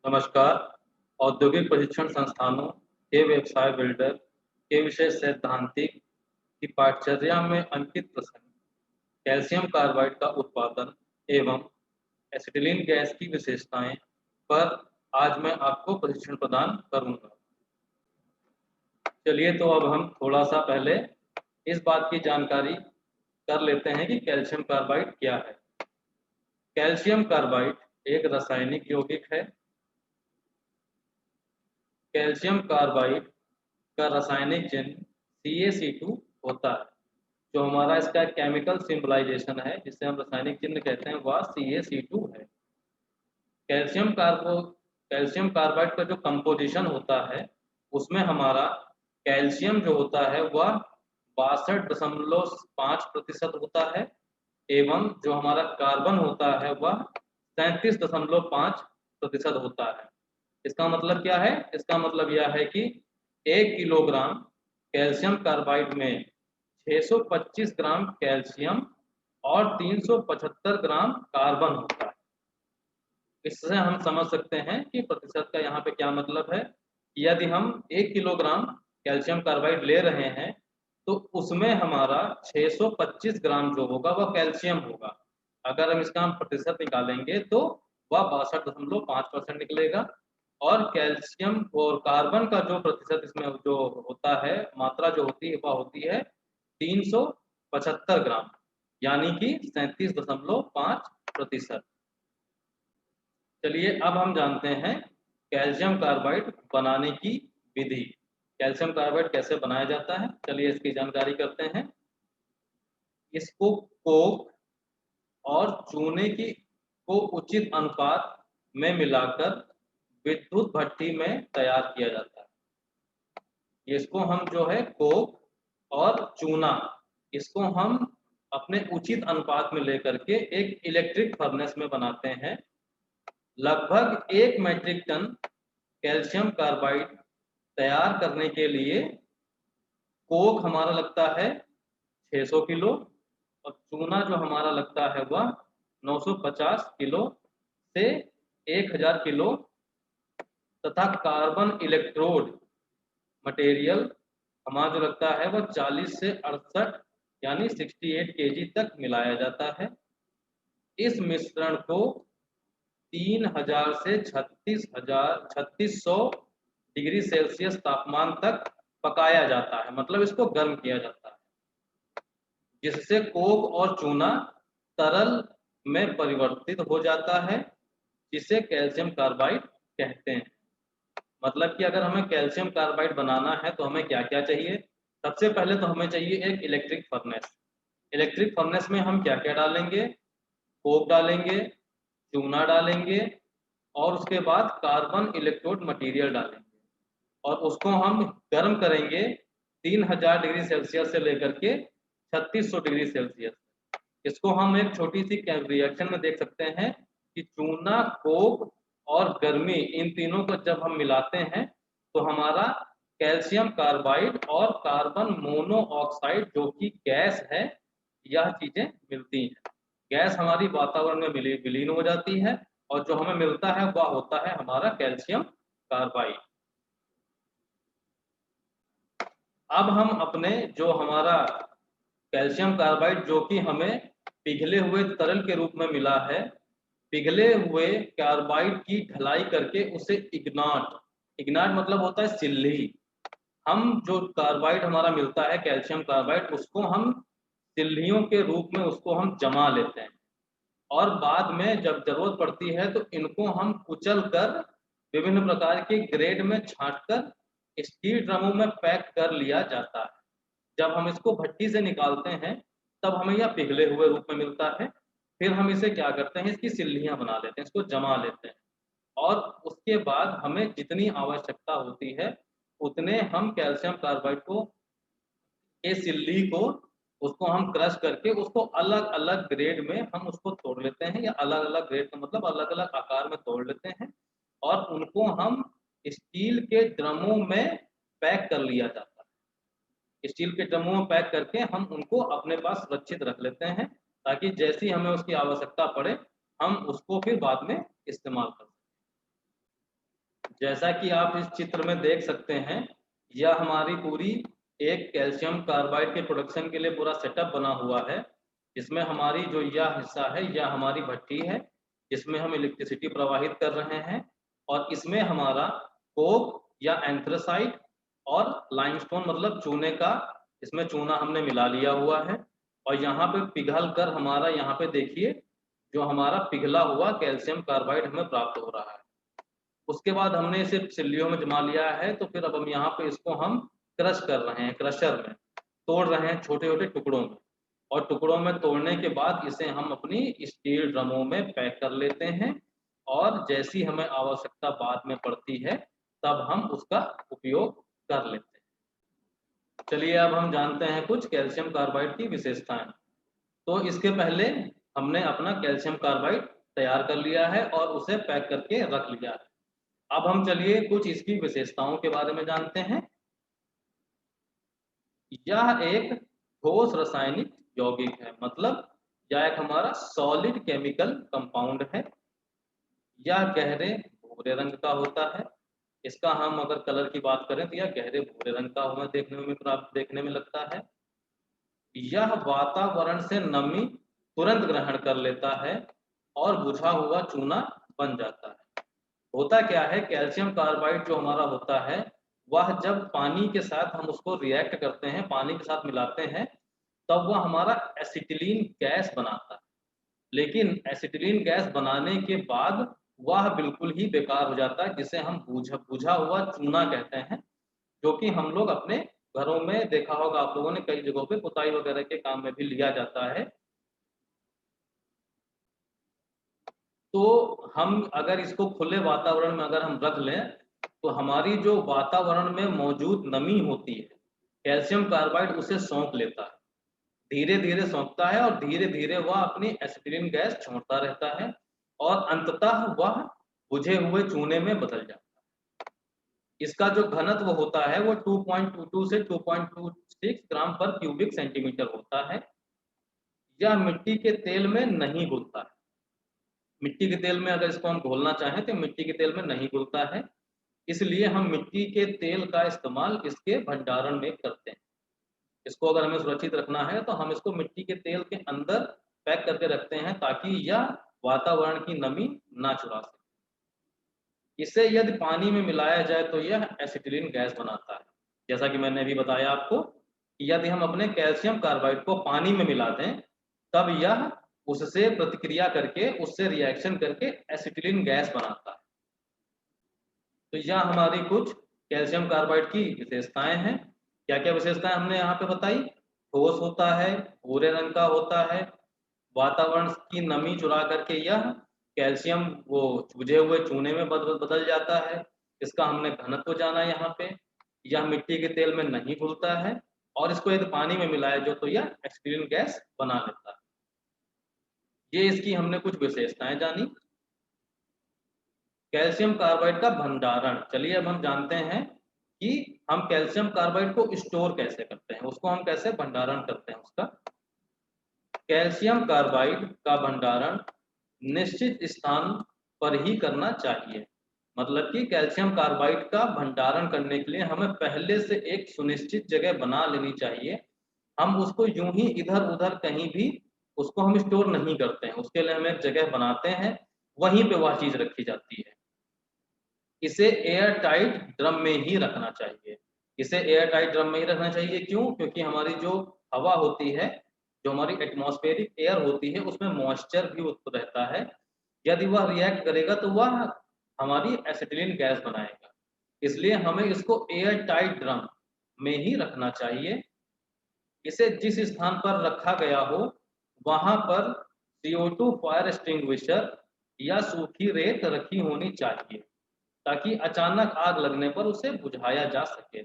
नमस्कार। औद्योगिक प्रशिक्षण संस्थानों के व्यवसाय बिल्डर के विषय सैद्धांतिक की पाठचर्या में अंकित प्रसंग कैल्शियम कार्बाइड का उत्पादन एवं एसिटिलीन गैस की विशेषताएं पर आज मैं आपको प्रशिक्षण प्रदान करूंगा। चलिए तो अब हम थोड़ा सा पहले इस बात की जानकारी कर लेते हैं कि कैल्शियम कार्बाइड क्या है। कैल्शियम कार्बाइड एक रासायनिक यौगिक है। कैल्शियम कार्बाइड का रासायनिक चिन्ह CaC2 होता है। जो हमारा इसका केमिकल सिंबलाइजेशन है, जिसे हम रासायनिक चिन्ह कहते हैं, वह CaC2 है। कैल्शियम कार्बाइड का जो कंपोजिशन होता है, उसमें हमारा कैल्शियम जो होता है वह 62.5% होता है एवं जो हमारा कार्बन होता है वह 37.5% होता है। इसका मतलब क्या है? इसका मतलब यह है कि 1 किलोग्राम कैल्शियम कार्बाइड में 625 ग्राम कैल्शियम और 375 ग्राम कार्बन होता है। इससे हम समझ सकते हैं कि प्रतिशत का यहाँ पे क्या मतलब है। यदि हम 1 किलोग्राम कैल्शियम कार्बाइड ले रहे हैं तो उसमें हमारा 625 ग्राम जो होगा वह कैल्शियम होगा। अगर हम इसका हम प्रतिशत निकालेंगे तो वह 62.5% निकलेगा। और कैल्शियम और कार्बन का जो प्रतिशत इसमें जो होता है, मात्रा जो होती है, वह होती है 375 ग्राम, यानी कि 37.5%। चलिए अब हम जानते हैं कैल्शियम कार्बाइड बनाने की विधि। कैल्शियम कार्बाइड कैसे बनाया जाता है, चलिए इसकी जानकारी करते हैं। इसको कोक और चूने की को उचित अनुपात में मिलाकर विद्युत भट्ठी में तैयार किया जाता है। इसको हम जो है कोक और चूना, इसको हम अपने उचित अनुपात में लेकर के एक इलेक्ट्रिक फर्नेस में बनाते हैं। लगभग 1 मीट्रिक टन कैल्शियम कार्बाइड तैयार करने के लिए कोक हमारा लगता है 600 किलो और चूना जो हमारा लगता है वह 950 किलो से 1000 किलो तथा कार्बन इलेक्ट्रोड मटेरियल हमारा जो लगता है वह 40 से 68 यानी 68 केजी तक मिलाया जाता है। इस मिश्रण को 3000 से 3600 डिग्री सेल्सियस तापमान तक पकाया जाता है, मतलब इसको गर्म किया जाता है, जिससे कोक और चूना तरल में परिवर्तित हो जाता है, जिसे कैल्शियम कार्बाइड कहते हैं। मतलब कि अगर हमें कैल्शियम कार्बाइड बनाना है तो हमें क्या क्या चाहिए? सबसे पहले तो हमें चाहिए एक इलेक्ट्रिक फर्नेस। इलेक्ट्रिक फर्नेस में हम क्या क्या डालेंगे? कोक डालेंगे, चूना डालेंगे और उसके बाद कार्बन इलेक्ट्रोड मटेरियल डालेंगे और उसको हम गर्म करेंगे 3000 डिग्री सेल्सियस से लेकर के 3600 डिग्री सेल्सियस। इसको हम एक छोटी सी रिएक्शन में देख सकते हैं कि चूना, कोक और गर्मी, इन तीनों को जब हम मिलाते हैं तो हमारा कैल्शियम कार्बाइड और कार्बन मोनोऑक्साइड जो कि गैस है, यह चीजें मिलती हैं। गैस हमारी वातावरण में विलीन हो जाती है और जो हमें मिलता है वह होता है हमारा कैल्शियम कार्बाइड। अब हम अपने जो हमारा कैल्शियम कार्बाइड जो कि हमें पिघले हुए तरल के रूप में मिला है, पिघले हुए कार्बाइड की ढलाई करके उसे इग्नाट मतलब होता है सिल्ली। हम जो कार्बाइड हमारा मिलता है कैल्शियम कार्बाइड, उसको हम सिल्लियों के रूप में उसको हम जमा लेते हैं और बाद में जब जरूरत पड़ती है तो इनको हम कुचल कर विभिन्न प्रकार के ग्रेड में छांटकर स्टील ड्रमों में पैक कर लिया जाता है। जब हम इसको भट्टी से निकालते हैं तब हमें यह पिघले हुए रूप में मिलता है। फिर हम इसे क्या करते हैं, इसकी सिल्लियां बना लेते हैं, इसको जमा लेते हैं और उसके बाद हमें जितनी आवश्यकता होती है उतने हम कैल्शियम कार्बाइड को के सिल्ली को उसको हम क्रश करके उसको अलग अलग ग्रेड में हम उसको तोड़ लेते हैं, या अलग अलग ग्रेड का मतलब अलग अलग आकार में तोड़ लेते हैं और उनको हम स्टील के ड्रमों में पैक कर लिया जाता है। स्टील के ड्रमों में पैक करके हम उनको अपने पास सुरक्षित रख लेते हैं ताकि जैसी हमें उसकी आवश्यकता पड़े हम उसको फिर बाद में इस्तेमाल कर सकें। जैसा कि आप इस चित्र में देख सकते हैं, यह हमारी पूरी एक कैल्शियम कार्बाइड के प्रोडक्शन के लिए पूरा सेटअप बना हुआ है। इसमें हमारी जो यह हिस्सा है, यह हमारी भट्टी है, जिसमें हम इलेक्ट्रिसिटी प्रवाहित कर रहे हैं, और इसमें हमारा कोक या एंथ्रासाइट और लाइमस्टोन मतलब चूने का, इसमें चूना हमने मिला लिया हुआ है, और यहाँ पे पिघल कर हमारा, यहाँ पे देखिए, जो हमारा पिघला हुआ कैल्शियम कार्बाइड हमें प्राप्त हो रहा है। उसके बाद हमने इसे सिल्लियों में जमा लिया है, तो फिर अब हम यहाँ पे इसको हम क्रश कर रहे हैं, क्रशर में तोड़ रहे हैं छोटे छोटे टुकड़ों में, और टुकड़ों में तोड़ने के बाद इसे हम अपनी स्टील ड्रमों में पैक कर लेते हैं, और जैसी हमें आवश्यकता बाद में पड़ती है तब हम उसका उपयोग कर लेते हैं। चलिए अब हम जानते हैं कुछ कैल्शियम कार्बाइड की विशेषताएं। तो इसके पहले हमने अपना कैल्शियम कार्बाइड तैयार कर लिया है और उसे पैक करके रख लिया है। अब हम चलिए कुछ इसकी विशेषताओं के बारे में जानते हैं। यह एक ठोस रासायनिक यौगिक है, मतलब यह एक हमारा सॉलिड केमिकल कंपाउंड है। यह गहरे भूरे रंग का होता है। इसका हम अगर कलर की बात करें तो यह गहरे भूरे रंग का हमें देखने में लगता है। यह वातावरण से नमी तुरंत ग्रहण कर लेता है और बुझा हुआ चूना बन जाता है। होता क्या है, कैल्शियम कार्बाइड जो हमारा होता है, वह जब पानी के साथ हम उसको रिएक्ट करते हैं, पानी के साथ मिलाते हैं, तब वह हमारा एसिटिलीन गैस बनाता है। लेकिन एसिटिलीन गैस बनाने के बाद वह बिल्कुल ही बेकार हो जाता है, जिसे हम बुझा हुआ चूना कहते हैं, जो कि हम लोग अपने घरों में देखा होगा आप लोगों ने, कई जगहों पे पुताई वगैरह के काम में भी लिया जाता है। तो हम अगर इसको खुले वातावरण में अगर हम रख लें, तो हमारी जो वातावरण में मौजूद नमी होती है, कैल्शियम कार्बाइड उसे सौंप लेता है, धीरे धीरे सौंपता है, और धीरे धीरे वह अपनी एसिटिलीन गैस छोड़ता रहता है, और अंततः वह बुझे हुए चूने में बदल जाता है। इसका जो घनत्व होता है वो 2.22 से 2.26 ग्राम पर क्यूबिक सेंटीमीटर होता है। यह मिट्टी के तेल में नहीं घुलता है। मिट्टी के तेल में अगर इसको हम घोलना चाहें तो मिट्टी के तेल में नहीं घुलता है, इसलिए हम मिट्टी के तेल का इस्तेमाल इसके भंडारण में करते हैं। इसको अगर हमें सुरक्षित रखना है तो हम इसको मिट्टी के तेल के अंदर पैक करके रखते हैं, ताकि यह वातावरण की नमी ना चुरा सके। इसे यदि पानी में मिलाया जाए तो यह एसिटिलीन गैस बनाता है। जैसा कि मैंने अभी बताया आपको कि यदि हम अपने कैल्शियम कार्बाइड को पानी में मिला दें, तब यह उससे प्रतिक्रिया करके, उससे रिएक्शन करके एसिटिलीन गैस बनाता है। तो यह हमारी कुछ कैल्शियम कार्बाइड की विशेषताएं हैं। क्या क्या विशेषताएं हमने यहाँ पे बताई? ठोस होता है, भूरे रंग का होता है, वातावरण की नमी चुरा करके यह कैल्शियम वो बुझे हुए चूने में बदल जाता है। इसका हमने घनत्व जाना यहाँ पे। यह मिट्टी के तेल में नहीं घुलता है, और इसको यदि पानी में मिलाया जो तो यह एसिटिलीन गैस बना लेता है। ये इसकी हमने कुछ विशेषताएं जानी। कैल्शियम कार्बाइड का भंडारण, चलिए अब हम जानते हैं कि हम कैल्शियम कार्बाइड को स्टोर कैसे करते हैं, उसको हम कैसे भंडारण करते हैं उसका। कैल्शियम कार्बाइड का भंडारण निश्चित स्थान पर ही करना चाहिए। मतलब कि कैल्शियम कार्बाइड का भंडारण करने के लिए हमें पहले से एक सुनिश्चित जगह बना लेनी चाहिए। हम उसको यूं ही इधर उधर कहीं भी उसको हम स्टोर नहीं करते हैं, उसके लिए हम एक जगह बनाते हैं, वहीं पे वह चीज रखी जाती है। इसे एयर टाइट ड्रम में ही रखना चाहिए। इसे एयर टाइट ड्रम में ही रखना चाहिए, क्यों? क्योंकि हमारी जो हवा होती है, जो हमारी एटमॉस्फेरिक एयर होती है, उसमें मॉइस्चर भी उत्पन्न रहता है। यदि वह रिएक्ट करेगा तो वह हमारी एसिटिलीन गैस बनाएगा। इसलिए हमें इसको एयर टाइट ड्रम में ही रखना चाहिए। इसे जिस स्थान पर रखा गया हो वहां पर CO2 फायर एक्सटिंग्विशर या सूखी रेत रखी होनी चाहिए, ताकि अचानक आग लगने पर उसे बुझाया जा सके।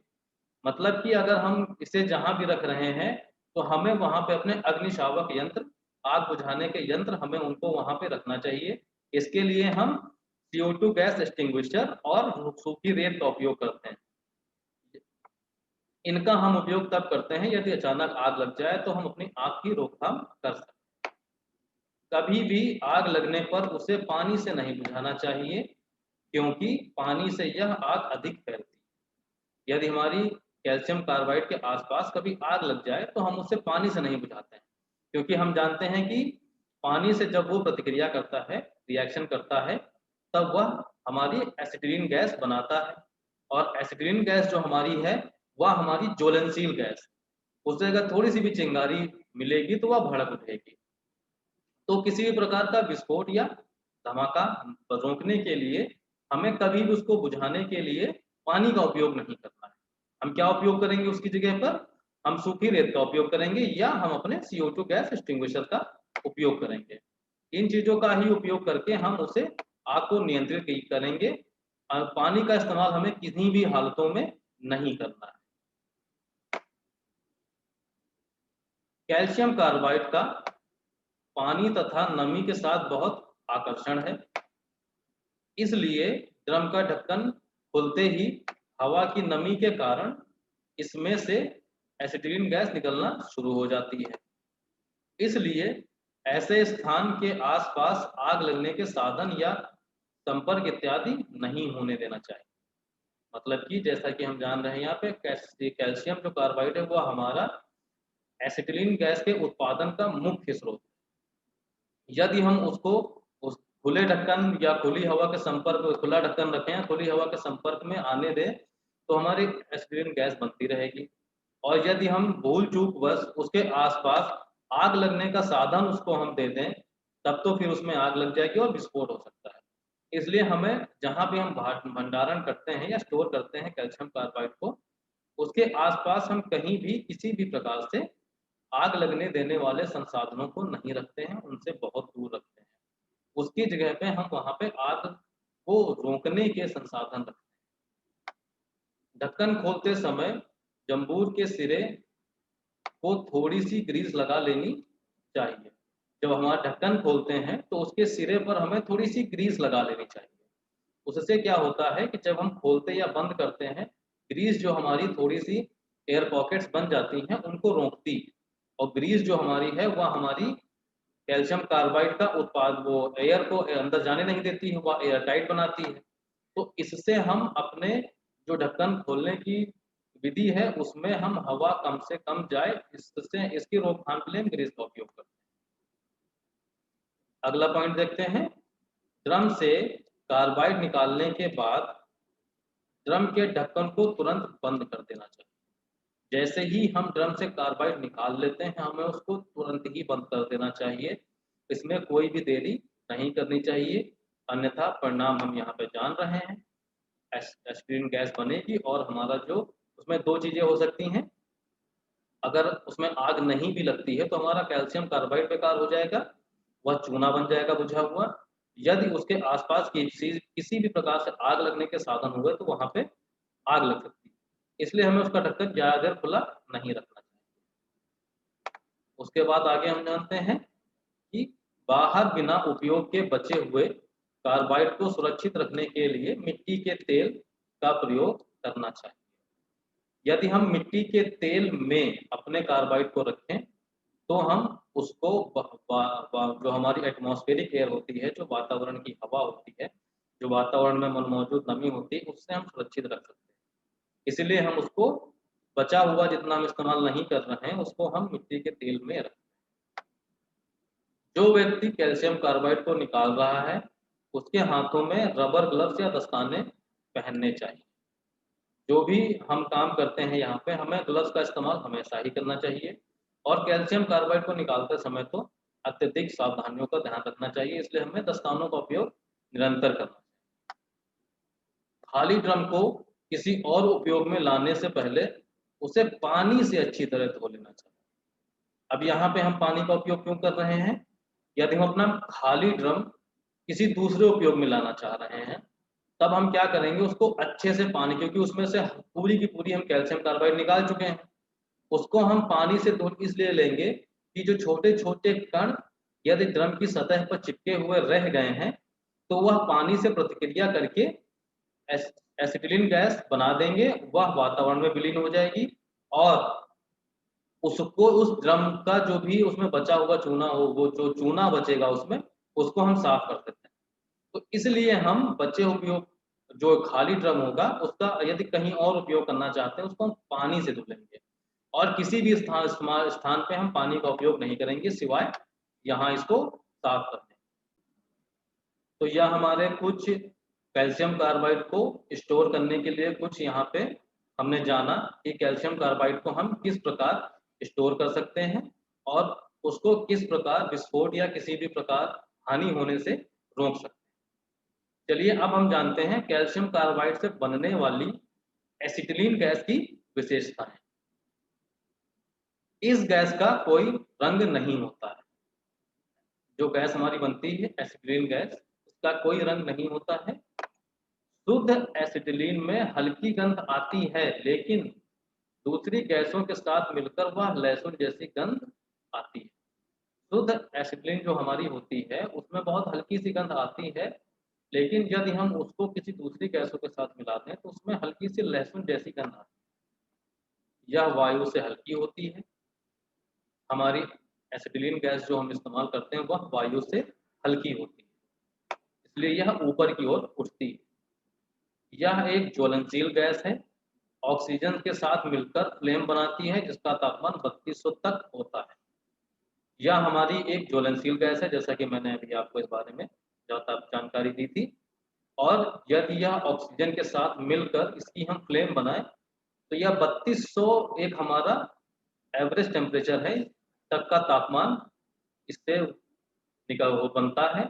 मतलब कि अगर हम इसे जहां भी रख रहे हैं तो हमें वहां पे अपने अग्निशावक यंत्र, आग बुझाने के यंत्र, हमें उनको वहां पे रखना चाहिए। इसके लिए हम CO2 गैस एक्सटिंग्विशर और सूखी रेत का उपयोग करते हैं। इनका हम उपयोग तब करते हैं यदि अचानक आग लग जाए तो हम अपनी आग की रोकथाम कर सकें। कभी भी आग लगने पर उसे पानी से नहीं बुझाना चाहिए। क्योंकि पानी से यह आग अधिक फैलती है। यदि हमारी कैल्शियम कार्बाइड के आसपास कभी आग लग जाए तो हम उसे पानी से नहीं बुझाते हैं, क्योंकि हम जानते हैं कि पानी से जब वो प्रतिक्रिया करता है, रिएक्शन करता है, तब वह हमारी एसिटिलीन गैस बनाता है, और एसिटिलीन गैस जो हमारी है वह हमारी ज्वलनशील गैस, उससे अगर थोड़ी सी भी चिंगारी मिलेगी तो वह भड़क उठेगी। तो किसी भी प्रकार का विस्फोट या धमाका रोकने के लिए हमें कभी भी उसको बुझाने के लिए पानी का उपयोग नहीं करना है। हम क्या उपयोग करेंगे उसकी जगह पर? हम सूखी रेत का उपयोग करेंगे, या हम अपने CO2 गैस एक्सटिंग्विशर का उपयोग करेंगे। इन चीजों का ही उपयोग करके हम उसे आग को नियंत्रित करेंगे। पानी का इस्तेमाल हमें किसी भी हालतों में नहीं करना है। कैल्शियम कार्बाइड का पानी तथा नमी के साथ बहुत आकर्षण है, इसलिए ड्रम का ढक्कन खुलते ही हवा की नमी के कारण इसमें से एसिटिलीन गैस निकलना शुरू हो जाती है। इसलिए ऐसे स्थान के आसपास आग लगने के साधन या संपर्क इत्यादि नहीं होने देना चाहिए। मतलब कि जैसा कि हम जान रहे हैं यहाँ पे कैल्शियम जो कार्बाइड है वह हमारा एसिटिलीन गैस के उत्पादन का मुख्य स्रोत है। यदि हम उसको उस खुले ढक्कन या खुली हवा के संपर्क, खुला ढक्कन रखें या खुली हवा के संपर्क में आने दें तो हमारी एसिटिलीन गैस बनती रहेगी। और यदि हम भूल चूक बस उसके आसपास आग लगने का साधन उसको हम दे दें, तब तो फिर उसमें आग लग जाएगी और विस्फोट हो सकता है। इसलिए हमें जहाँ भी हम भंडारण करते हैं या स्टोर करते हैं कैल्शियम कार्बाइड को, उसके आसपास हम कहीं भी किसी भी प्रकार से आग लगने देने वाले संसाधनों को नहीं रखते हैं, उनसे बहुत दूर रखते हैं। उसकी जगह पे हम वहाँ पे आग को रोकने के संसाधन रखते हैं। ढक्कन खोलते समय जंबूर के सिरे को थोड़ी सी ग्रीस लगा लेनी चाहिए। जब हमारा ढक्कन खोलते हैं तो उसके सिरे पर हमें थोड़ी सी ग्रीस लगा लेनी चाहिए। उससे क्या होता है कि जब हम खोलते या बंद करते हैं, ग्रीस जो हमारी थोड़ी सी एयर पॉकेट्स बन जाती हैं उनको रोकती है, और ग्रीस जो हमारी है वह हमारी कैल्शियम कार्बाइड का उत्पाद, वो एयर को अंदर जाने नहीं देती है, वह एयर टाइट बनाती है। तो इससे हम अपने जो ढक्कन खोलने की विधि है उसमें हम हवा कम से कम जाए, इससे इसकी रोकथाम के लिए हम ग्रीस का उपयोग करते हैं। अगला पॉइंट देखते हैं। ड्रम से कार्बाइड निकालने के बाद ड्रम के ढक्कन को तुरंत बंद कर देना चाहिए। जैसे ही हम ड्रम से कार्बाइड निकाल लेते हैं हमें उसको तुरंत ही बंद कर देना चाहिए। इसमें कोई भी देरी नहीं करनी चाहिए, अन्यथा परिणाम हम यहाँ पे जान रहे हैं। एसिटिलीन गैस बनेगी और हमारा जो उसमें दो चीजें हो सकती हैं। अगर उसमें आग नहीं भी लगती है तो हमारा कैल्शियम कार्बाइड बेकार हो जाएगा, वह चूना बन जाएगा बुझा हुआ। यदि उसके आसपास किसी भी प्रकार से आग लगने के साधन हुए तो वहां पे आग लग सकती है। इसलिए हमें उसका ढक्कन ज्यादा देर खुला नहीं रखना चाहिए। उसके बाद आगे हम जानते हैं कि बाहर बिना उपयोग के बचे हुए कार्बाइड को सुरक्षित रखने के लिए मिट्टी के तेल का प्रयोग करना चाहिए। यदि हम मिट्टी के तेल में अपने कार्बाइड को रखें तो हम उसको जो हमारी एटमॉस्फेरिक एयर होती है, जो वातावरण की हवा होती है, जो वातावरण में मौजूद नमी होती है, उससे हम सुरक्षित रख सकते हैं। इसलिए हम उसको बचा हुआ जितना हम इस्तेमाल नहीं कर रहे हैं उसको हम मिट्टी के तेल में रखते हैं। जो व्यक्ति कैल्शियम कार्बाइड को निकाल रहा है उसके हाथों में रबर ग्लव्स या दस्ताने पहनने चाहिए। जो भी हम काम करते हैं यहाँ पे हमें ग्लव्स का इस्तेमाल हमेशा ही करना चाहिए, और कैल्शियम कार्बाइड को निकालते समय तो अत्यधिक सावधानियों का ध्यान रखना चाहिए, इसलिए हमें दस्तानों का उपयोग निरंतर करना चाहिए। खाली ड्रम को किसी और उपयोग में लाने से पहले उसे पानी से अच्छी तरह धो लेना चाहिए। अब यहाँ पे हम पानी का उपयोग क्यों कर रहे हैं? यदि हम अपना खाली ड्रम किसी दूसरे उपयोग में लाना चाह रहे हैं तब हम क्या करेंगे, उसको अच्छे से पानी, क्योंकि उसमें से पूरी की पूरी हम कैल्शियम कार्बाइड निकाल चुके हैं, उसको हम पानी से धो इसलिए लेंगे कि जो छोटे छोटे कण यदि ड्रम की सतह पर चिपके हुए रह गए हैं तो वह पानी से प्रतिक्रिया करके एसिटिलीन गैस बना देंगे, वह वातावरण में विलीन हो जाएगी और उसको उस ड्रम का जो भी उसमें बचा हुआ चूना हो, वो जो चूना बचेगा उसमें, उसको हम साफ कर सकते हैं। तो इसलिए हम जो खाली ड्रम होगा उसका यदि कहीं और उपयोग करना चाहते हैं उसको हम पानी से धुलेंगे, और किसी भी स्थान पे हम पानी का उपयोग नहीं करेंगे सिवाय यहाँ इसको साफ करने। तो यह हमारे कुछ कैल्शियम कार्बाइड को स्टोर करने के लिए कुछ यहाँ पे हमने जाना कि कैल्शियम कार्बाइड को हम किस प्रकार स्टोर कर सकते हैं और उसको किस प्रकार विस्फोट या किसी भी प्रकार हानि होने से रोक सकते हैं। चलिए अब हम जानते हैं कैल्शियम कार्बाइड से बनने वाली एसिटिलीन गैस की विशेषताएं। इस गैस का कोई रंग नहीं होता है। जो गैस हमारी बनती है एसिटिलीन गैस, उसका कोई रंग नहीं होता है। शुद्ध एसिटिलीन में हल्की गंध आती है, लेकिन दूसरी गैसों के साथ मिलकर वह लहसुन जैसी गंध आती है। शुद्ध एसिटिलीन जो हमारी होती है उसमें बहुत हल्की सी गंध आती है, लेकिन यदि हम उसको किसी दूसरी गैसों के साथ मिलाते हैं तो उसमें हल्की सी लहसुन जैसी गंध आती है। यह वायु से हल्की होती है। हमारी एसिटिलीन गैस जो हम इस्तेमाल करते हैं वह वायु से हल्की होती है, इसलिए यह ऊपर की ओर उठती है। यह एक ज्वलनशील गैस है, ऑक्सीजन के साथ मिलकर फ्लेम बनाती है जिसका तापमान 3200 तक होता है। यह हमारी एक ज्वलनशील गैस है, जैसा कि मैंने अभी आपको इस बारे में जानकारी दी थी। और यदि यह ऑक्सीजन के साथ मिलकर इसकी हम फ्लेम बनाएं तो यह 3200 एक हमारा एवरेज टेम्परेचर है तक का तापमान इससे वो बनता है,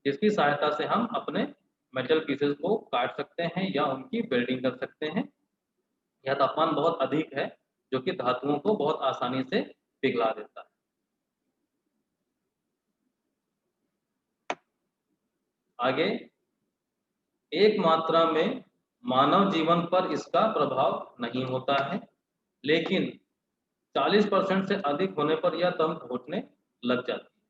जिसकी सहायता से हम अपने मेटल पीसेस को काट सकते हैं या उनकी वेल्डिंग कर सकते हैं। यह तापमान बहुत अधिक है जो कि धातुओं को बहुत आसानी से पिघला देता है। आगे, एक मात्रा में मानव जीवन पर इसका प्रभाव नहीं होता है, लेकिन 40% से अधिक होने पर यह दम घुटने लग जाती है।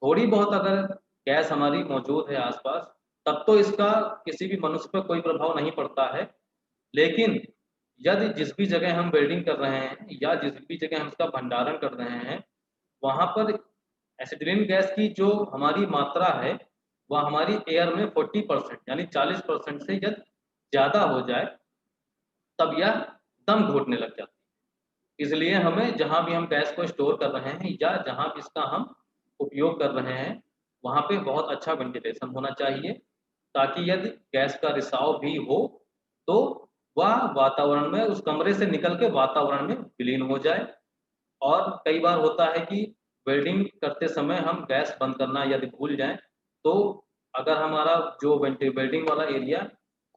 थोड़ी बहुत अगर गैस हमारी मौजूद है आसपास तब तो इसका किसी भी मनुष्य पर कोई प्रभाव नहीं पड़ता है, लेकिन यदि जिस भी जगह हम वेल्डिंग कर रहे हैं या जिस भी जगह हम इसका भंडारण कर रहे हैं वहां पर एसिटिलीन गैस की जो हमारी मात्रा है वह हमारी एयर में 40% यानी 40% से यदि ज़्यादा हो जाए तब यह दम घुटने लग जाती है। इसलिए हमें जहाँ भी हम गैस को स्टोर कर रहे हैं या जहाँ भी इसका हम उपयोग कर रहे हैं वहाँ पे बहुत अच्छा वेंटिलेशन होना चाहिए, ताकि यदि गैस का रिसाव भी हो तो वह वातावरण में उस कमरे से निकल के वातावरण में विलीन हो जाए। और कई बार होता है कि वेल्डिंग करते समय हम गैस बंद करना यदि भूल जाएं तो अगर हमारा जो वेल्डिंग वाला एरिया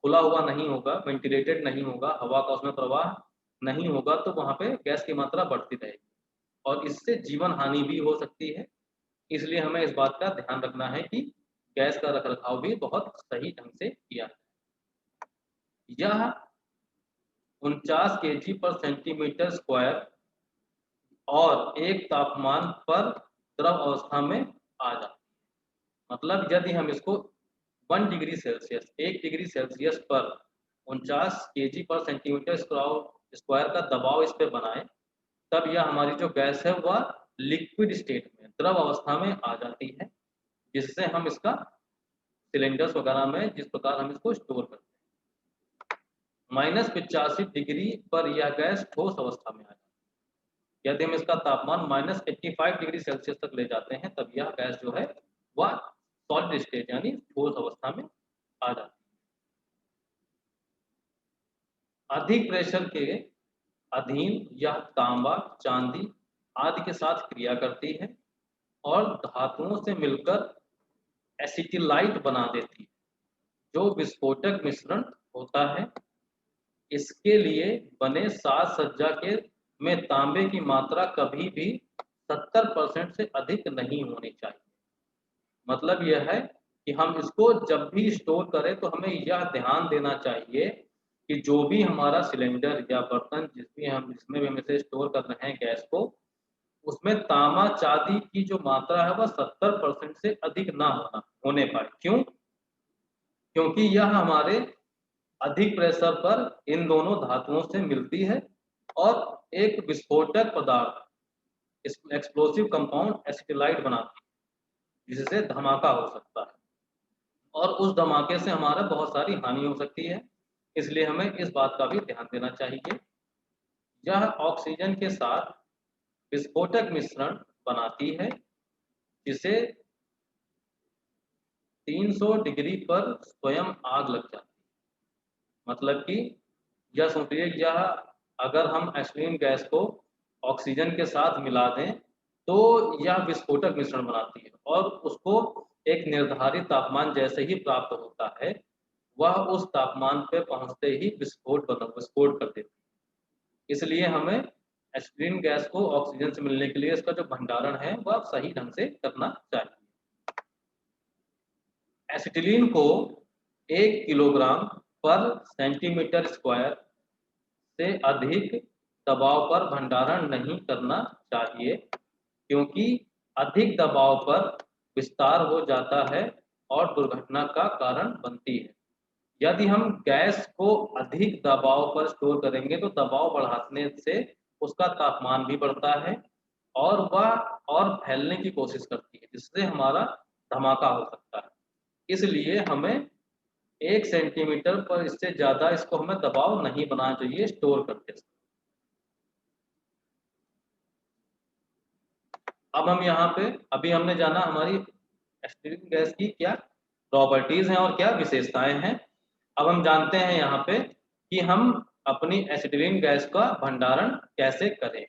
खुला हुआ नहीं होगा, वेंटिलेटेड नहीं होगा, हवा का उसमें प्रवाह नहीं होगा तो वहाँ पे गैस की मात्रा बढ़ती रहेगी और इससे जीवन हानि भी हो सकती है। इसलिए हमें इस बात का ध्यान रखना है कि गैस का रखरखाव भी बहुत सही ढंग से किया जाए। यह 49 kg पर सेंटीमीटर स्क्वायर और एक तापमान पर द्रव अवस्था में आ जाती है। मतलब यदि हम इसको 1 डिग्री सेल्सियस 1 डिग्री सेल्सियस पर 49 kg पर सेंटीमीटर स्क्वायर का दबाव इस पे बनाएं तब यह हमारी जो गैस है वह लिक्विड स्टेट में द्रव अवस्था में आ जाती है, जिससे हम इसका सिलेंडर्स वगैरह में जिस प्रकार हम इसको स्टोर करते हैं। -85 डिग्री पर यह गैस ठोस अवस्था में आ जाती है। यदि हम इसका तापमान -85 डिग्री सेल्सियस तक ले जाते हैं तब यह गैस जो है वह सॉलिड स्टेट यानी ठोस अवस्था में आ जाती है। अधिक प्रेशर के अधीन यह तांबा, चांदी आदि के साथ क्रिया करती है और धातुओं से मिलकर एसिटिलाइट बना देती है, जो विस्फोटक मिश्रण होता है। इसके लिए बने साज सज्जा के में तांबे की मात्रा कभी भी 70% से अधिक नहीं होनी चाहिए। मतलब यह है कि हम इसको जब भी स्टोर करें तो हमें यह ध्यान देना चाहिए कि जो भी हमारा सिलेंडर या बर्तन जिसमें भी हम इसे स्टोर कर रहे हैं गैस को, उसमें तांबा चांदी की जो मात्रा है वह 70% से अधिक ना होने पाए। क्यों? क्योंकि यह हमारे अधिक प्रेशर पर इन दोनों धातुओं से मिलती है और एक विस्फोटक पदार्थ एक्सप्लोसिव कंपाउंड एसिटिलाइट बनाती है, जिससे धमाका हो सकता है। और उस धमाके से हमारा बहुत सारी हानि हो सकती है, इसलिए हमें इस बात का भी ध्यान देना चाहिए। यह ऑक्सीजन के साथ विस्फोटक मिश्रण बनाती है, जिसे 300 डिग्री पर स्वयं आग लग जाती है। मतलब कि यह सोचिए, यह अगर हम एस्टिलीन गैस को ऑक्सीजन के साथ मिला दें तो यह विस्फोटक मिश्रण बनाती है और उसको एक निर्धारित तापमान जैसे ही प्राप्त होता है, वह उस तापमान पे पहुंचते ही विस्फोट कर देती है। इसलिए हमें एस्टिलीन गैस को ऑक्सीजन से मिलने के लिए इसका जो भंडारण है वह सही ढंग से करना चाहिए। एसिटिलीन को 1 किलोग्राम पर सेंटीमीटर स्क्वायर से अधिक दबाव पर भंडारण नहीं करना चाहिए, क्योंकि अधिक दबाव पर विस्तार हो जाता है और दुर्घटना का कारण बनती है। यदि हम गैस को अधिक दबाव पर स्टोर करेंगे तो दबाव बढ़ाने से उसका तापमान भी बढ़ता है और वह और फैलने की कोशिश करती है, जिससे हमारा धमाका हो सकता है। इसलिए हमें 1 सेंटीमीटर पर इससे ज़्यादा इसको हमें दबाव नहीं बनाना चाहिए स्टोर करते समय। अब हम यहाँ पे अभी हमने जाना हमारी एस्टिलीन गैस की क्या प्रॉपर्टीज हैं और क्या विशेषताएं हैं। अब हम जानते हैं यहाँ पे कि हम अपनी एसिटिलीन गैस का भंडारण कैसे करें।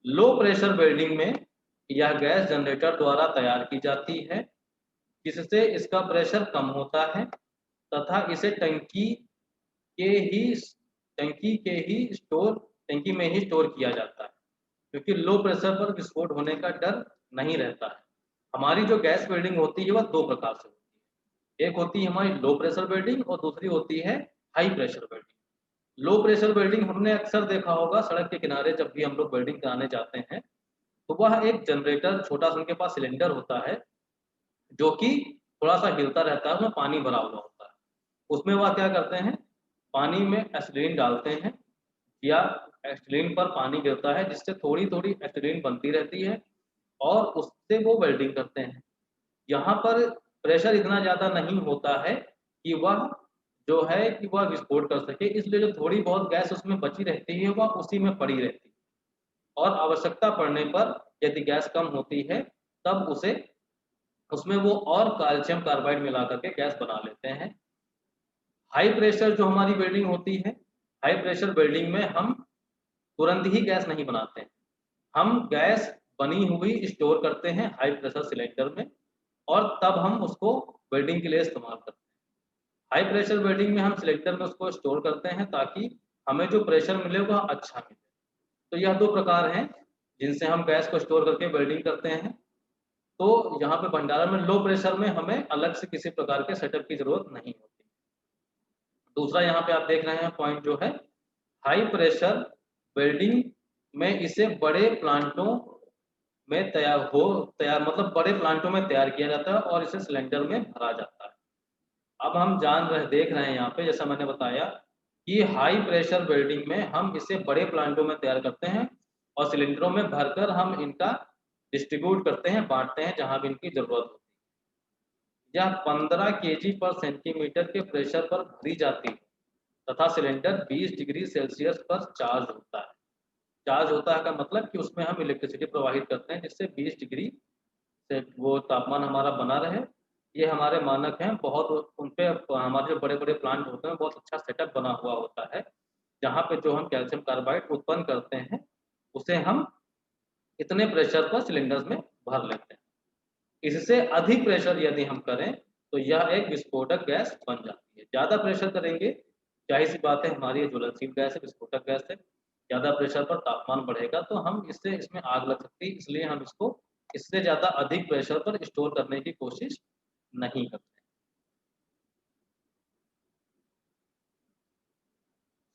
लो प्रेशर वेल्डिंग में यह गैस जनरेटर द्वारा तैयार की जाती है, जिससे इसका प्रेशर कम होता है तथा इसे के ही टंकी में ही स्टोर किया जाता है, क्योंकि लो प्रेशर पर विस्फोट होने का डर नहीं रहता है। हमारी जो गैस वेल्डिंग होती है वह दो प्रकार से होती है, एक होती है हमारी लो प्रेशर वेल्डिंग और दूसरी होती है high pressure welding. Low pressure welding हमने अक्सर देखा होगा सड़क के किनारे, जब भी हम लोग वेल्डिंग कराने जाते हैं तो वह एक जनरेटर छोटा सा उनके पास सिलेंडर होता है जो कि थोड़ा सा हिलता रहता है, उसमें पानी भरा हुआ होता है। उसमें वह क्या करते हैं, पानी में एसिटिलीन डालते हैं या एसिटिलीन पर पानी गिरता है, जिससे थोड़ी थोड़ी एसिटिलीन बनती रहती है और उससे वो वेल्डिंग करते हैं। यहाँ पर प्रेशर इतना ज़्यादा नहीं होता है कि वह जो है कि वह विस्फोट कर सके, इसलिए जो थोड़ी बहुत गैस उसमें बची रहती है वह उसी में पड़ी रहती है और आवश्यकता पड़ने पर यदि गैस कम होती है तब उसमें वो और कैल्शियम कार्बाइड मिला करके गैस बना लेते हैं। हाई प्रेशर जो हमारी वेल्डिंग होती है, हाई प्रेशर वेल्डिंग में हम तुरंत ही गैस नहीं बनाते हैं, हम गैस बनी हुई स्टोर करते हैं हाई प्रेशर सिलेंडर में और तब हम उसको वेल्डिंग के लिए इस्तेमाल करते हैं। हाई प्रेशर वेल्डिंग में हम सिलेंडर में उसको स्टोर करते हैं ताकि हमें जो प्रेशर मिले वह अच्छा मिले। तो यह दो प्रकार हैं जिनसे हम गैस को स्टोर करके वेल्डिंग करते हैं। तो यहाँ पे भंडारण में लो प्रेशर में हमें अलग से किसी प्रकार के सेटअप की जरूरत नहीं होती। दूसरा यहाँ पे आप देख रहे हैं पॉइंट जो है हाई प्रेशर वेल्डिंग में, इसे बड़े प्लांटों में तैयार मतलब बड़े प्लांटों में तैयार किया जाता है और इसे सिलेंडर में भरा जाता है। अब हम देख रहे हैं यहाँ पे, जैसा मैंने बताया कि हाई प्रेशर वेल्डिंग में हम इसे बड़े प्लांटों में तैयार करते हैं और सिलेंडरों में भरकर हम इनका डिस्ट्रीब्यूट करते हैं, बांटते हैं जहां भी इनकी जरूरत होती है। यह 15 केजी पर सेंटीमीटर के प्रेशर पर भरी जाती है तथा सिलेंडर 20 डिग्री सेल्सियस पर चार्ज होता है। चार्ज होता है का मतलब कि उसमें हम इलेक्ट्रिसिटी प्रवाहित करते हैं जिससे 20 डिग्री से वो तापमान हमारा बना रहे। ये हमारे मानक हैं, बहुत उन पे हमारे जो बड़े बड़े प्लांट होते हैं बहुत अच्छा सेटअप बना हुआ होता है, जहाँ पे जो हम कैल्शियम कार्बाइड उत्पन्न करते हैं उसे हम इतने प्रेशर पर सिलेंडर्स में भर लेते हैं। इससे अधिक प्रेशर यदि हम करें तो यह एक विस्फोटक गैस बन जाती है। ज़्यादा प्रेशर करेंगे, जाहिर सी बात है हमारी ये ज्वलनशील गैस है, विस्फोटक गैस है, ज़्यादा प्रेशर पर तापमान बढ़ेगा तो हम इसमें आग लग सकती है, इसलिए हम इसको इससे ज़्यादा अधिक प्रेशर पर स्टोर करने की कोशिश नहीं करते।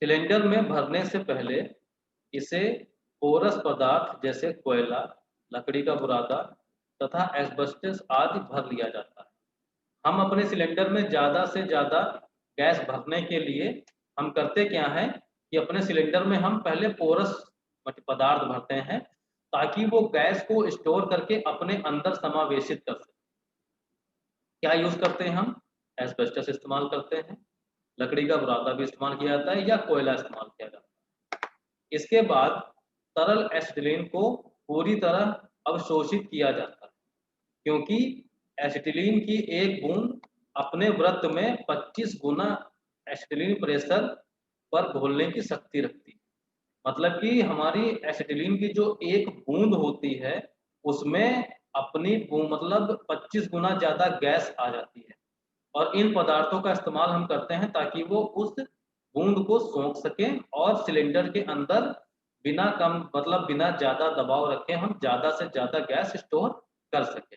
सिलेंडर में भरने से पहले इसे पोरस पदार्थ जैसे कोयला, लकड़ी का बुरादा तथा एस्बेस्टस आदि भर लिया जाता है। हम अपने सिलेंडर में ज़्यादा से ज़्यादा गैस भरने के लिए हम करते क्या है कि अपने सिलेंडर में हम पहले पोरस पदार्थ भरते हैं ताकि वो गैस को स्टोर करके अपने अंदर समावेशित कर सके। क्या यूज करते हैं हम? एस्बेस्टस इस्तेमाल करते हैं, लकड़ी का बुरादा भी इस्तेमाल किया जाता है या कोयला इस्तेमाल किया जाता है। इसके बाद तरल एसिटिलीन को पूरी तरह अवशोषित किया जाता है, क्योंकि एसिटिलीन की एक बूंद अपने वृत्त में 25 गुना एसिटिलीन प्रेशर पर घोलने की शक्ति रखती है। मतलब कि हमारी एसिटिलीन की जो एक बूंद होती है उसमें अपनी मतलब 25 गुना ज्यादा गैस आ जाती है, और इन पदार्थों का इस्तेमाल हम करते हैं ताकि वो उस बूंद को सोख सकें और सिलेंडर के अंदर बिना कम मतलब बिना ज्यादा दबाव रखे हम ज्यादा से ज्यादा गैस स्टोर कर सकें।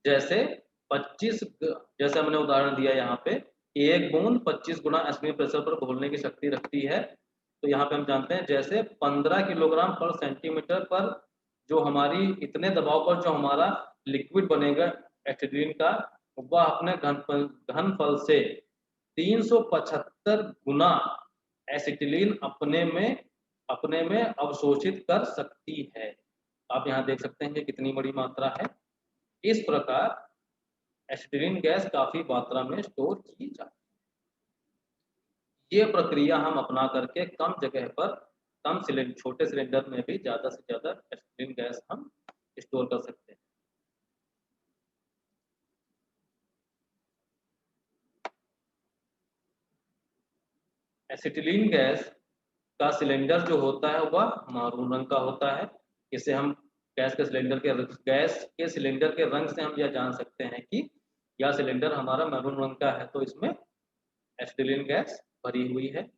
जैसे 25 जैसे हमने उदाहरण दिया यहाँ पे, एक बूंद 25 गुना एसिटिलीन प्रेशर पर घोलने की शक्ति रखती है। तो यहाँ पे हम जानते हैं जैसे 15 किलोग्राम पर सेंटीमीटर पर जो हमारी इतने दबाव पर जो हमारा लिक्विड बनेगा एसिटिलीन का, वह अपने घनफल से 375 गुना एसिटिलीन अपने में अवशोषित कर सकती है। आप यहाँ देख सकते हैं कि कितनी बड़ी मात्रा है। इस प्रकार एसिटिलीन गैस काफी मात्रा में स्टोर की जाती है। ये प्रक्रिया हम अपना करके कम जगह पर कम सिलेंडर छोटे सिलेंडर में भी ज्यादा से ज्यादा एसिटिलीन गैस हम स्टोर कर सकते हैं। एसिटिलीन गैस का सिलेंडर जो होता है वह मारून रंग का होता है। इसे हम गैस के सिलेंडर के रंग से हम यह जान सकते हैं कि यह सिलेंडर हमारा मैरून रंग का है, तो इसमें एसिटिलीन गैस भरी हुई है।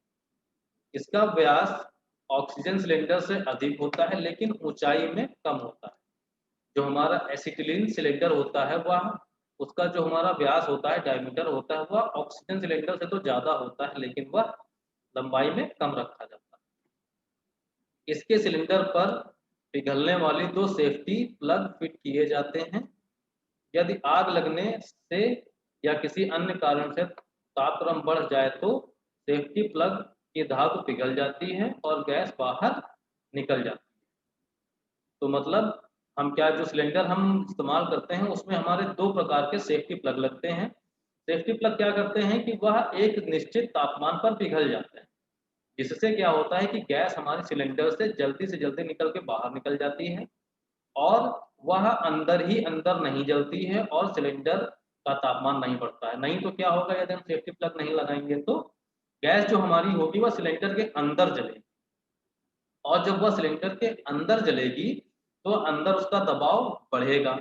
इसका व्यास ऑक्सीजन सिलेंडर से अधिक होता है लेकिन ऊंचाई में कम होता है। जो हमारा एसिटिलीन सिलेंडर होता है वह उसका जो हमारा व्यास होता है, डायमीटर होता है, वह ऑक्सीजन सिलेंडर से तो ज्यादा होता है लेकिन वह लंबाई में कम रखा जाता है। इसके सिलेंडर पर पिघलने वाली दो सेफ्टी प्लग फिट किए जाते हैं। यदि आग लगने से या किसी अन्य कारण से तापक्रम बढ़ जाए तो सेफ्टी प्लग की धातु पिघल जाती है और गैस बाहर निकल जाती है। तो मतलब हम क्या जो सिलेंडर हम इस्तेमाल करते हैं उसमें हमारे दो प्रकार के सेफ्टी प्लग लगते हैं। सेफ्टी प्लग क्या करते हैं कि वह एक निश्चित तापमान पर पिघल जाते हैं, जिससे क्या होता है कि गैस हमारे सिलेंडर से जल्दी निकल के बाहर निकल जाती है और वह अंदर ही अंदर नहीं जलती है और सिलेंडर का तापमान नहीं बढ़ता है। नहीं तो क्या होगा, यदि हम सेफ्टी प्लग नहीं लगाएंगे तो गैस जो हमारी होगी वह सिलेंडर के अंदर जलेगी, और जब वह सिलेंडर के अंदर जलेगी तो अंदर उसका दबाव बढ़ेगा,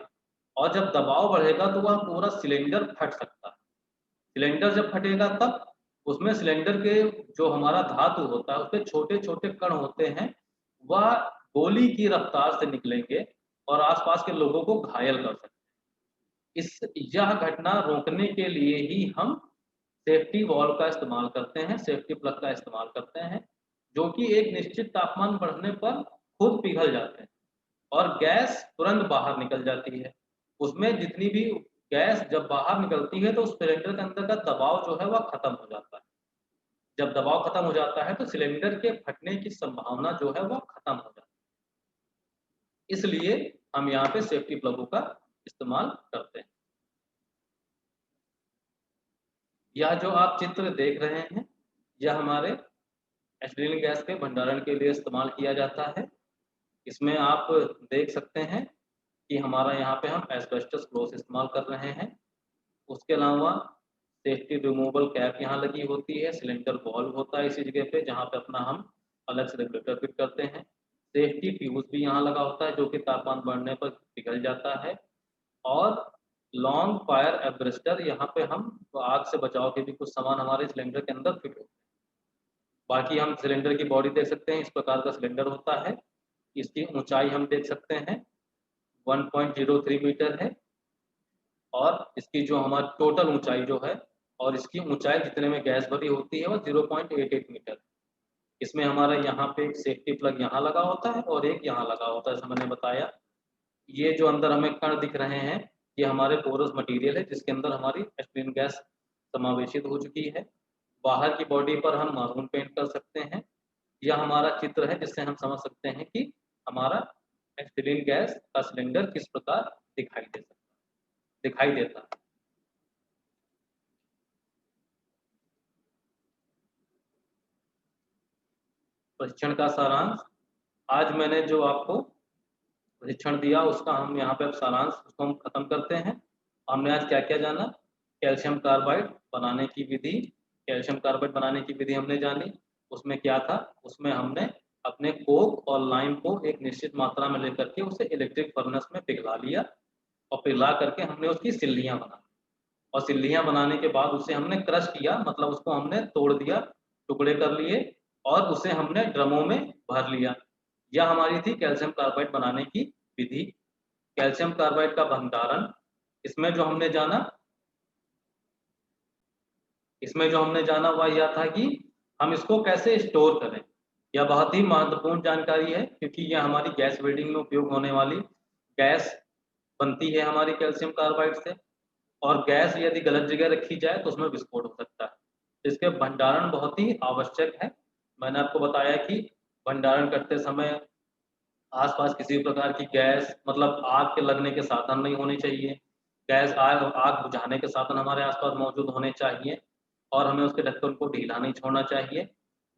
और जब दबाव बढ़ेगा तो वह पूरा सिलेंडर फट सकता है। सिलेंडर जब फटेगा तब उसमें सिलेंडर के जो हमारा धातु होता है उसके छोटे छोटे कण होते हैं, वह गोली की रफ्तार से निकलेंगे और आसपास के लोगों को घायल कर सकते हैं। यह घटना रोकने के लिए ही हम सेफ्टी वॉल्व का इस्तेमाल करते हैं, सेफ्टी प्लग का इस्तेमाल करते हैं, जो कि एक निश्चित तापमान बढ़ने पर खुद पिघल जाते हैं और गैस तुरंत बाहर निकल जाती है। उसमें जितनी भी गैस जब बाहर निकलती है तो उस सिलेंडर के अंदर का दबाव जो है वह खत्म हो जाता है। जब दबाव खत्म हो जाता है तो सिलेंडर के फटने की संभावना जो है वह खत्म हो जाती है। इसलिए हम यहाँ पे सेफ्टी प्लगों का इस्तेमाल करते हैं। यह जो आप चित्र देख रहे हैं यह हमारे एसिटिलीन गैस के भंडारण के लिए इस्तेमाल किया जाता है। इसमें आप देख सकते हैं कि हमारा यहाँ पे हम एस्बेस्टस क्लॉथ इस्तेमाल कर रहे हैं। उसके अलावा सेफ्टी रिमूवल कैप यहाँ लगी होती है, सिलेंडर वॉल्व होता है इसी जगह पे जहाँ पे अपना हम अलग से रेगुलेटर फिट करते हैं। सेफ्टी फ्यूज भी यहाँ लगा होता है जो कि तापमान बढ़ने पर पिघल जाता है, और लॉन्ग फायर एब्रेस्टर यहाँ पे हम आग से बचाव के भी कुछ सामान हमारे सिलेंडर के अंदर फिट होते हैं। बाकी हम सिलेंडर की बॉडी देख सकते हैं, इस प्रकार का सिलेंडर होता है। इसकी ऊंचाई हम देख सकते हैं 1.03 मीटर है, और इसकी जो हमारी टोटल ऊंचाई जो है और इसकी ऊंचाई जितने में गैस भरी होती है वो 0.88 मीटर। इसमें हमारा यहाँ पे एक सेफ्टी प्लग यहाँ लगा होता है और एक यहाँ लगा होता है, जैसे मैंने बताया। ये जो अंदर हमें कण दिख रहे हैं ये हमारे पोरस मटेरियल है जिसके अंदर हमारी एस्पिरिन गैस समावेशित हो चुकी है। बाहर की बॉडी पर हम मारून पेंट कर सकते हैं। यह हमारा चित्र है जिससे हम समझ सकते हैं कि हमारा एस्पिरिन गैस का सिलेंडर किस प्रकार दिखाई दे सकता है। दिखाई देता है। प्रशिक्षण का सारांश, आज मैंने जो आपको प्रशिक्षण दिया उसका हम यहाँ पे अब सारांश उसको हम खत्म करते हैं। हमने आज क्या क्या जाना, कैल्शियम कार्बाइड बनाने की विधि, कैल्शियम कार्बाइड बनाने की विधि हमने जानी। उसमें क्या था, उसमें हमने अपने कोक और लाइम को एक निश्चित मात्रा में लेकर के उसे इलेक्ट्रिक फर्नेस में पिघला लिया और पिघला करके हमने उसकी सिल्लियां बना, और सिल्लियां बनाने के बाद उसे हमने क्रश किया, मतलब उसको हमने तोड़ दिया, टुकड़े कर लिए और उसे हमने ड्रमों में भर लिया। यह हमारी थी कैल्शियम कार्बाइड बनाने की विधि। कैल्शियम कार्बाइड का भंडारण, इसमें जो हमने जाना वह यह था कि हम इसको कैसे स्टोर करें। यह बहुत ही महत्वपूर्ण जानकारी है क्योंकि यह हमारी गैस वेल्डिंग में उपयोग होने वाली गैस बनती है हमारी कैल्शियम कार्बाइड से, और गैस यदि गलत जगह रखी जाए तो उसमें विस्फोट हो सकता है। इसके भंडारण बहुत ही आवश्यक है। मैंने आपको बताया कि भंडारण करते समय आसपास किसी भी प्रकार की गैस, मतलब आग के लगने के साधन नहीं होने चाहिए। गैस आग बुझाने के साधन हमारे आसपास मौजूद होने चाहिए और हमें उसके ढक्कन को ढीला नहीं छोड़ना चाहिए।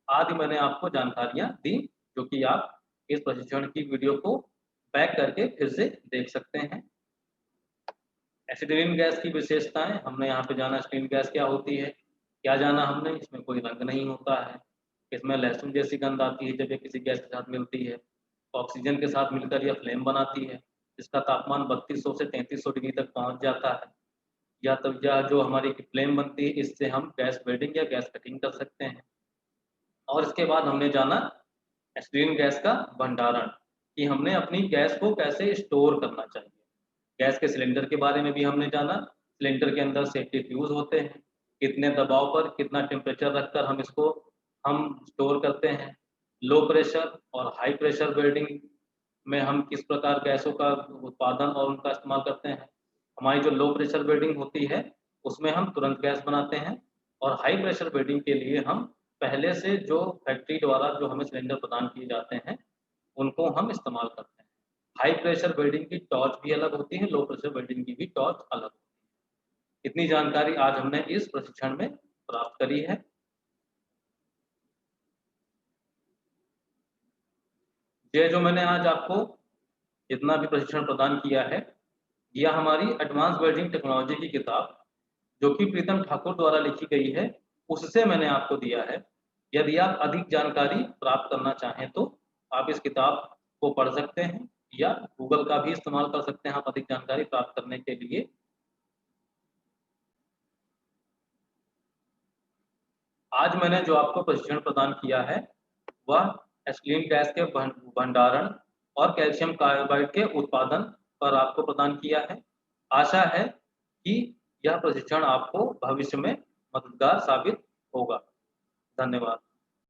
आदि मैंने आपको जानकारियां दी, जो कि आप इस प्रशिक्षण की वीडियो को बैक करके फिर से देख सकते हैं। एसिटिलीन गैस की विशेषताएं, हमने यहाँ पे जाना एसिटिलीन गैस क्या होती है, क्या जाना हमने, इसमें कोई रंग नहीं होता है, इसमें लहसुन जैसी गंध आती है जब ये किसी गैस के साथ मिलती है, ऑक्सीजन के साथ मिलकर यह फ्लेम बनाती है, इसका तापमान 3200 से 3300 डिग्री तक पहुंच जाता है। या तो यह जो हमारी फ्लेम बनती है इससे हम गैस वेल्डिंग या गैस कटिंग कर सकते हैं। और इसके बाद हमने जाना एसिटिलीन गैस का भंडारण, कि हमने अपनी गैस को कैसे स्टोर करना चाहिए। गैस के सिलेंडर के बारे में भी हमने जाना, सिलेंडर के अंदर सेफ्टी फ्यूज होते हैं, कितने दबाव पर कितना टेम्परेचर रखकर हम इसको स्टोर करते हैं। लो प्रेशर और हाई प्रेशर वेल्डिंग में हम किस प्रकार गैसों का उत्पादन और उनका इस्तेमाल करते हैं। हमारी जो लो प्रेशर वेल्डिंग होती है उसमें हम तुरंत गैस बनाते हैं, और हाई प्रेशर वेल्डिंग के लिए हम पहले से जो फैक्ट्री द्वारा जो हमें सिलेंडर प्रदान किए जाते हैं उनको हम इस्तेमाल करते हैं। हाई प्रेशर वेल्डिंग की टॉर्च भी अलग होती है, लो प्रेशर वेल्डिंग की भी टॉर्च अलग होती है। इतनी जानकारी आज हमने इस प्रशिक्षण में प्राप्त करी है। ये जो मैंने आज आपको जितना भी प्रशिक्षण प्रदान किया है, यह हमारी एडवांस वेल्डिंग टेक्नोलॉजी की किताब, जो कि प्रीतम ठाकुर द्वारा लिखी गई है, उससे मैंने आपको दिया है। यदि आप अधिक जानकारी प्राप्त करना चाहें तो आप इस किताब को पढ़ सकते हैं या गूगल का भी इस्तेमाल कर सकते हैं आप अधिक जानकारी प्राप्त करने के लिए। आज मैंने जो आपको प्रशिक्षण प्रदान किया है वह एसिटिलीन गैस के भंडारण और कैल्शियम कार्बाइड के उत्पादन पर आपको प्रदान किया है। आशा है कि यह प्रशिक्षण आपको भविष्य में मददगार साबित होगा। धन्यवाद।